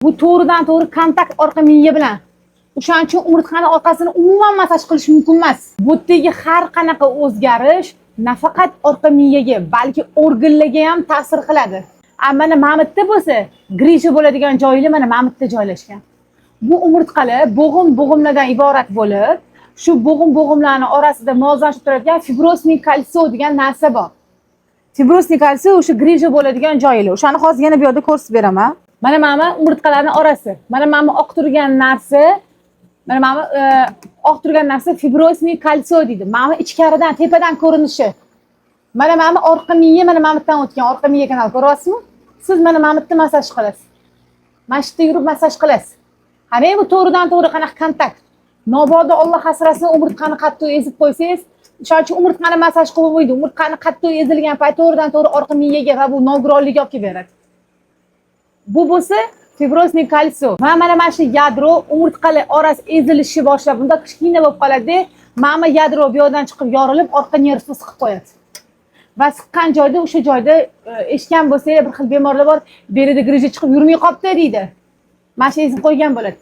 Bu to'g'ridan to'g'ri kontakt orqa miya bilan. O'shaning uchun umurtqani orqasini umuman massaj qilish mumkin emas. Bu yerdagi har qanaqa o'zgarish nafaqat orqa miyaga, balki organlarga ham ta'sir qiladi. Mana mamutda bo'lsa, grisha bo'ladigan joylar mana mamutda joylashgan. Bu umurtqalar bo'g'im-bo'g'imlardan iborat bo'lib, shu bo'g'im-bo'g'imlarning orasida muvozanatda turadigan fibrosning kalsiy degan narsa bor. Fibrosning kalsiy o'sha grisha bo'ladigan joylar. O'shani hozir yana bu yerda ko'rsatib beraman. Mana umurtqalarning orasi. Mana oq turgan narsa, mana oq turgan narsa fibrosning kalsiy deydi. Mana ichkaridan, tepadan ko'rinishi. Mana orqa miya, mana mamutdan o'tgan orqa miya kanal ko'ryapsizmi? Siz mana mamutda massaj qilasiz. Mashqda yurib massaj qilasiz. Qani bu to'g'ridan to'g'ri qanaqa kontakt. Nobodda Alloh asrasin umurtqani qattiq ezib qo'ysangiz, o'shaning uchun umurtqani massaj qilib bo'lmaydi. Umurtqani qattiq ezilgan payt to'g'ridan to'g'ri orqa miyaga va bu nogironlikka olib kelib beradi. Bu bo'lsa fibrosning kalsiy. Mana shu yadro umurtqalar orasi ezilishi boshlab, bunda kichkina bo'lib qoladi. Mana yadro bu yerdan chiqib yorilib, orqa nervni siqib qo'yadi. Va siqqan joyda o'sha joyda eshitgan bo'lsangiz, bir xil bemorlar bor, berida grija chiqib yurmay qolibdi deydi. Mana shu ezib qo'ygan bo'ladi.